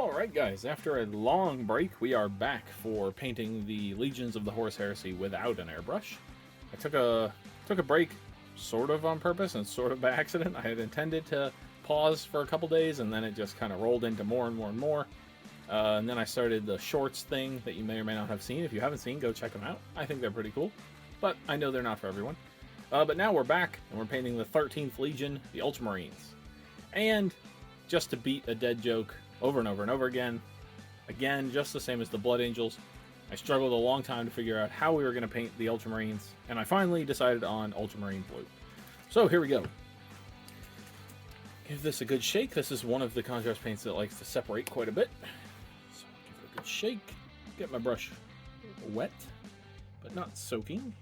Alright guys, after a long break, we are back for painting the Legions of the Horus Heresy without an airbrush. I took a break sort of on purpose and sort of by accident. I had intended to pause for a couple days and then it just kind of rolled into more and more and more. And then I started the shorts thing that you may or may not have seen. If you haven't seen, go check them out. I think they're pretty cool, but I know they're not for everyone. But now we're back and we're painting the 13th Legion, the Ultramarines. And just to beat a dead joke over and over and over again, just the same as the Blood Angels, I struggled a long time to figure out how we were going to paint the Ultramarines, and I finally decided on Ultramarine Blue. So here we go. Give this a good shake. This is one of the contrast paints that likes to separate quite a bit. So give it a good shake. Get my brush wet, but not soaking.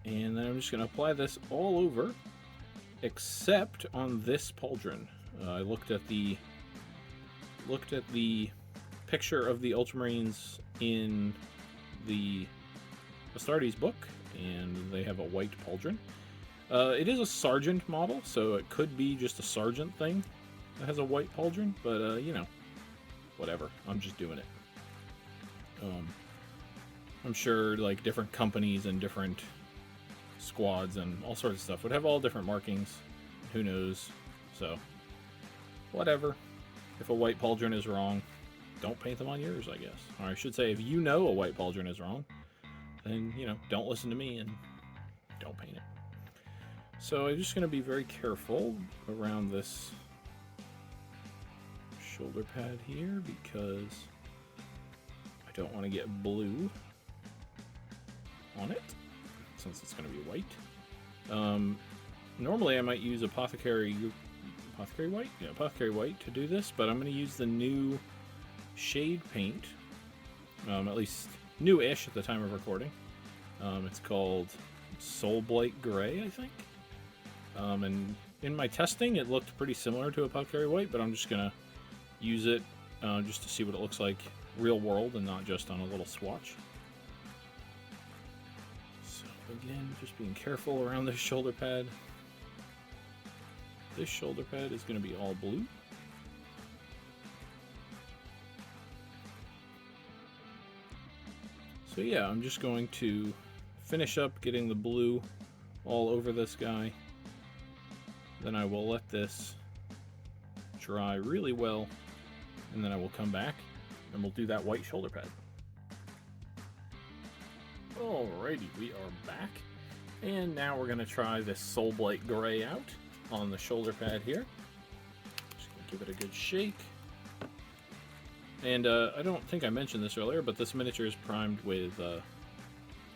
And then I'm just going to apply this all over, except on this pauldron. I looked at the picture of the Ultramarines in the Astartes book, and they have a white pauldron. It is a sergeant model, so it could be just a sergeant thing that has a white pauldron, but you know, whatever. I'm just doing it. I'm sure like different companies and different squads and all sorts of stuff would have all different markings. Who knows? So, whatever. If a white pauldron is wrong, don't paint them on yours, I guess. Or I should say, if you know a white pauldron is wrong, then, you know, don't listen to me and don't paint it. So I'm just going to be very careful around this shoulder pad here because I don't want to get blue on it since it's going to be white. Normally I might use Apothecary White? Yeah, Apothecary White to do this, but I'm going to use the new shade paint, at least new-ish at the time of recording. It's called Soulblight Gray, I think. And in my testing, it looked pretty similar to Apothecary White, but I'm just going to use it just to see what it looks like real world and not just on a little swatch. So again, just being careful around this shoulder pad. This shoulder pad is going to be all blue. So yeah, I'm just going to finish up getting the blue all over this guy. Then I will let this dry really well, and then I will come back and we'll do that white shoulder pad. Alrighty, we are back. And now we're going to try this Soulblight Gray out on the shoulder pad here. Just gonna give it a good shake. And I don't think I mentioned this earlier, but this miniature is primed with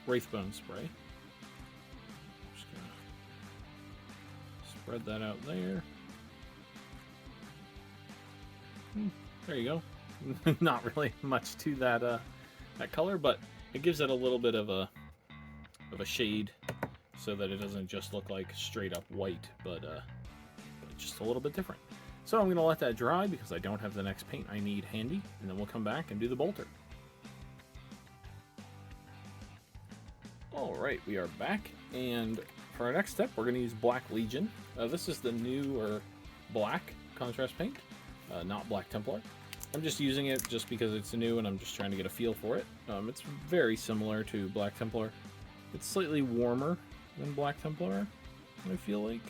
Wraithbone spray. Just gonna spread that out there. There you go. Not really much to that that color, but it gives it a little bit of a shade, so that it doesn't just look like straight up white, but just a little bit different. So I'm going to let that dry because I don't have the next paint I need handy, and then we'll come back and do the bolter. Alright, we are back, and for our next step, we're going to use Black Legion. This is the newer black contrast paint, not Black Templar. I'm just using it just because it's new and I'm just trying to get a feel for it. It's very similar to Black Templar. It's slightly warmer than Black Templar, I feel like.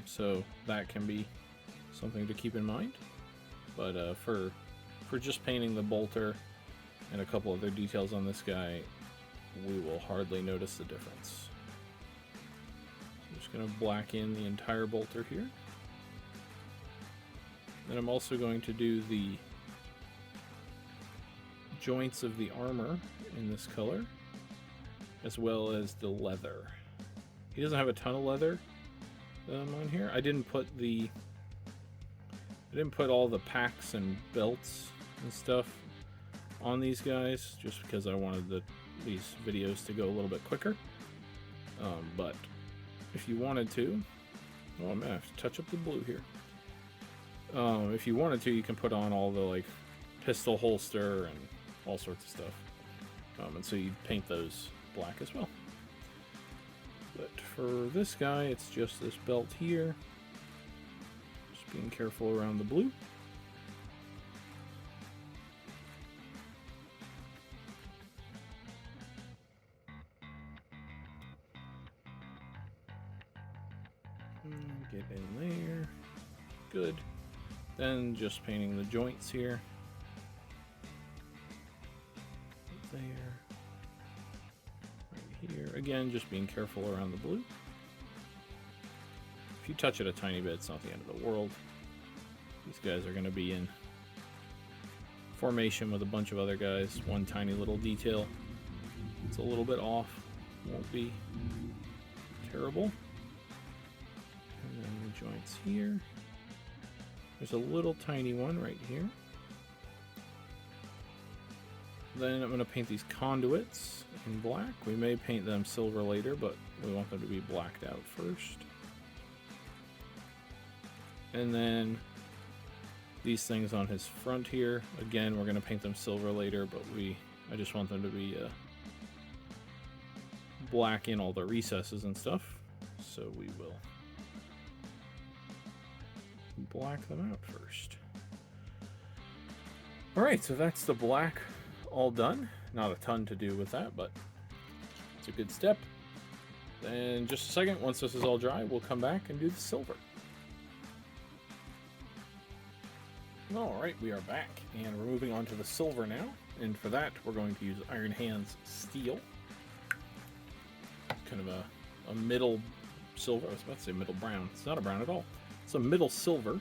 So that can be something to keep in mind. But for just painting the bolter and a couple other details on this guy, we will hardly notice the difference. I'm just going to black in the entire bolter here. Then I'm also going to do the joints of the armor in this color, as well as the leather. He doesn't have a ton of leather on here. I didn't put all the packs and belts and stuff on these guys just because I wanted these videos to go a little bit quicker. But if you wanted to, oh, I'm gonna have to touch up the blue here. If you wanted to, you can put on all the like pistol holster and all sorts of stuff. And so you paint those black as well. But for this guy, it's just this belt here. Just being careful around the blue. Get in there. Good. Then just painting the joints here. There. Right here. Again, just being careful around the blue. If you touch it a tiny bit, it's not the end of the world. These guys are going to be in formation with a bunch of other guys. One tiny little detail. It's a little bit off. Won't be terrible. And then the joints here. There's a little tiny one right here. Then I'm going to paint these conduits in black. We may paint them silver later, but we want them to be blacked out first. And then these things on his front here. Again, we're going to paint them silver later, but I just want them to be black in all the recesses and stuff. So we will black them out first. Alright, so that's the black all done. Not a ton to do with that, but it's a good step. Then just a second, once this is all dry, we'll come back and do the silver. Alright, we are back, and we're moving on to the silver now. And for that, we're going to use Iron Hands Steel. Kind of a middle silver. I was about to say middle brown. It's not a brown at all. It's a middle silver.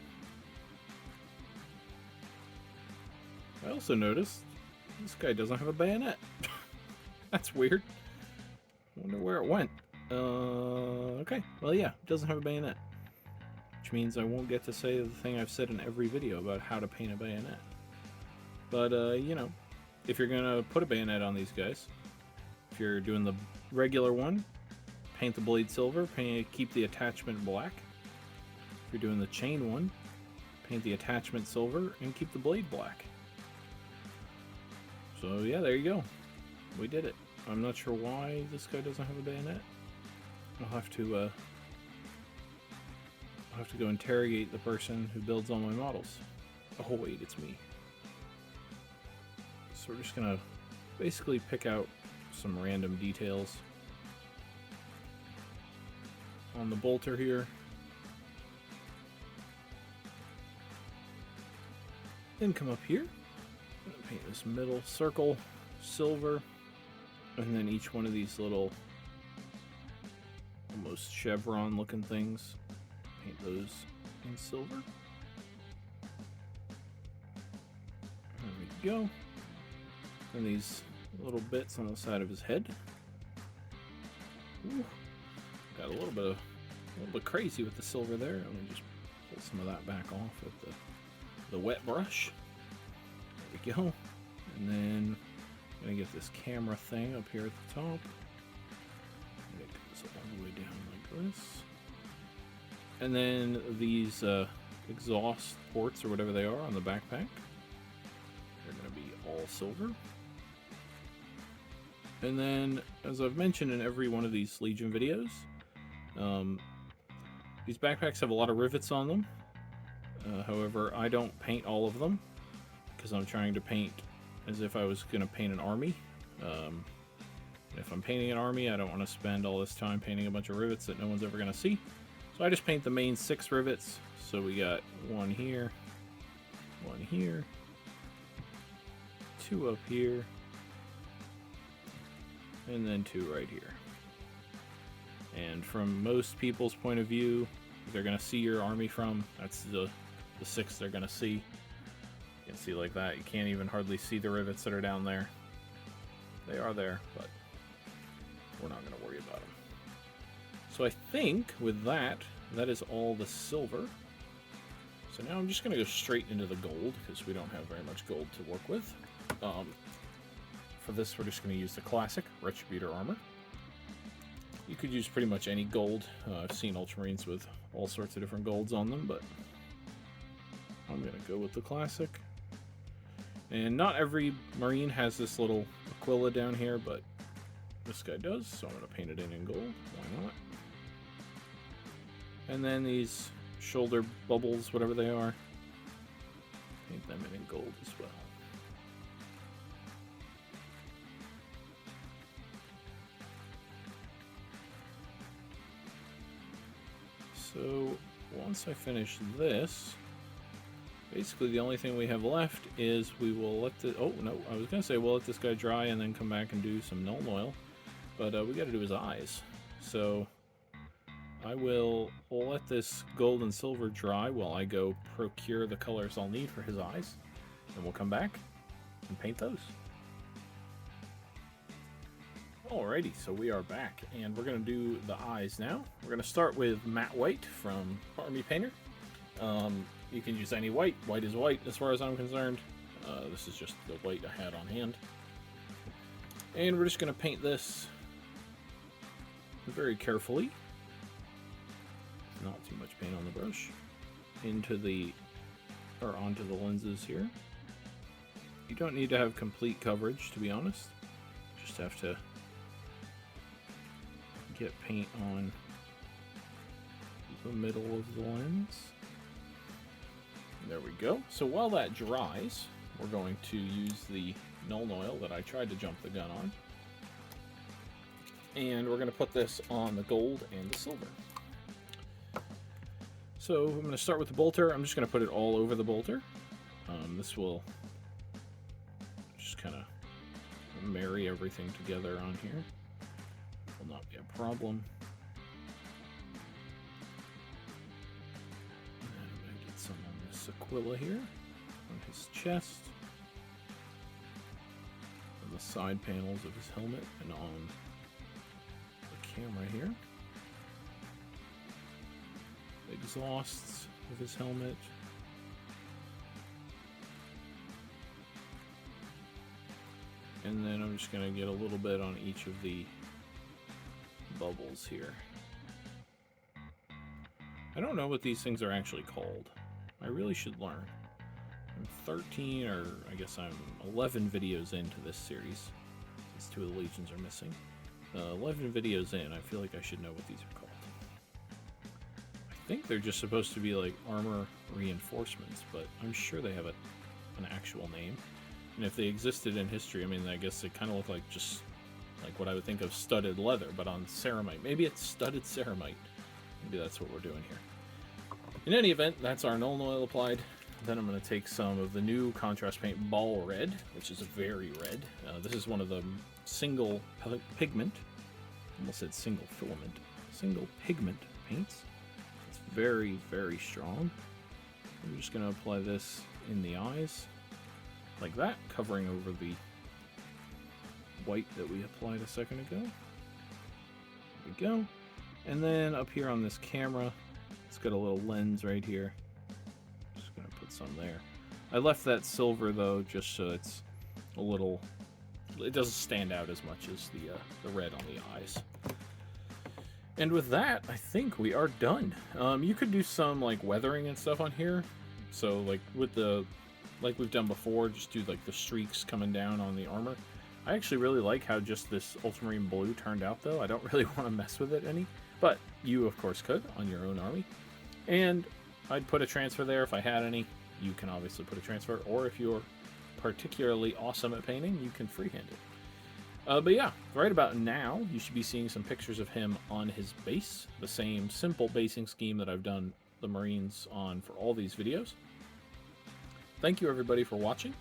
I also noticed this guy doesn't have a bayonet. That's weird. Wonder where it went. Okay. Well, yeah, it doesn't have a bayonet. Which means I won't get to say the thing I've said in every video about how to paint a bayonet. But, you know, if you're going to put a bayonet on these guys, if you're doing the regular one, paint the blade silver, keep the attachment black. If you're doing the chain one, paint the attachment silver and keep the blade black. So yeah, there you go. We did it. I'm not sure why this guy doesn't have a bayonet. I'll have to go interrogate the person who builds all my models. Oh wait, it's me. So we're just gonna basically pick out some random details on the bolter here. Then come up here. Paint this middle circle silver, and then each one of these little almost chevron looking things, paint those in silver. There we go. And these little bits on the side of his head. Ooh, got a little bit crazy with the silver there. Let me just pull some of that back off with the wet brush. There we go. And then I'm gonna get this camera thing up here at the top. It goes all the way down like this. And then these exhaust ports or whatever they are on the backpack, they're gonna be all silver. And then, as I've mentioned in every one of these Legion videos, these backpacks have a lot of rivets on them. However, I don't paint all of them because I'm trying to paint as if I was going to paint an army. If I'm painting an army, I don't want to spend all this time painting a bunch of rivets that no one's ever going to see. So I just paint the main 6 rivets. So we got 1 here, 2 up here, and then 2 right here. And from most people's point of view, they're going to see your army from, that's the 6 they're going to see. You can see like that. You can't even hardly see the rivets that are down there. They are there, but we're not going to worry about them. So I think with that, that is all the silver. So now I'm just going to go straight into the gold because we don't have very much gold to work with. For this, we're just going to use the classic Retributor armor. You could use pretty much any gold. I've seen Ultramarines with all sorts of different golds on them, but I'm going to go with the classic. And not every Marine has this little Aquila down here, but this guy does, so I'm going to paint it in gold. Why not? And then these shoulder bubbles, whatever they are, paint them in gold as well. So once I finish this, basically the only thing we have left is we will let the... Oh, no, I was going to say we'll let this guy dry and then come back and do some Null Oil. But we got to do his eyes. So we'll let this gold and silver dry while I go procure the colors I'll need for his eyes. And we'll come back and paint those. Alrighty, so we are back, and we're going to do the eyes now. We're going to start with matte white from Army Painter. You can use any white. White is white as far as I'm concerned. This is just the white I had on hand. And we're just going to paint this very carefully. Not too much paint on the brush. Onto the lenses here. You don't need to have complete coverage, to be honest. Just have to get paint on the middle of the lens. There we go. So while that dries, we're going to use the Null Oil that I tried to jump the gun on. And we're going to put this on the gold and the silver. So I'm going to start with the bolter. I'm just going to put it all over the bolter. This will just kind of marry everything together on here. Will not be a problem. And I'm going to get some on this Aquila here, on his chest, on the side panels of his helmet, and on the camera here. Exhausts of his helmet. And then I'm just going to get a little bit on each of the bubbles here. I don't know what these things are actually called. I really should learn. I'm 13, or I guess I'm 11 videos into this series, since 2 of the legions are missing. 11 videos in, I feel like I should know what these are called. I think they're just supposed to be like armor reinforcements, but I'm sure they have an actual name. And if they existed in history, I mean, I guess they kind of look like just like what I would think of studded leather, but on ceramite. Maybe it's studded ceramite. Maybe that's what we're doing here. In any event, that's our Null Oil applied. Then I'm going to take some of the new contrast paint Ball Red, which is a very red. This is one of the single pigment, almost said single filament, single pigment paints. It's very, very strong. I'm just going to apply this in the eyes, like that, covering over the white that we applied a second ago. There we go. And then up here on this camera, it's got a little lens right here. Just gonna put some there. I left that silver though, just so it's a little, it doesn't stand out as much as the red on the eyes. And with that, I think we are done. You could do some like weathering and stuff on here. So like with the, like we've done before, just do like the streaks coming down on the armor. I actually really like how just this Ultramarine blue turned out though. I don't really want to mess with it any, but you of course could on your own army. And I'd put a transfer there if I had any. You can obviously put a transfer, or if you're particularly awesome at painting, you can freehand it. But yeah, right about now, you should be seeing some pictures of him on his base, the same simple basing scheme that I've done the Marines on for all these videos. Thank you everybody for watching.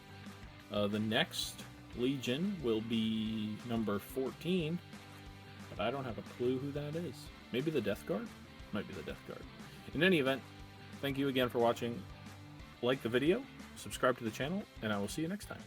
The next Legion will be number 14, but I don't have a clue who that is. Maybe the Death Guard? Might be the Death Guard. In any event, thank you again for watching. Like the video, subscribe to the channel, and I will see you next time.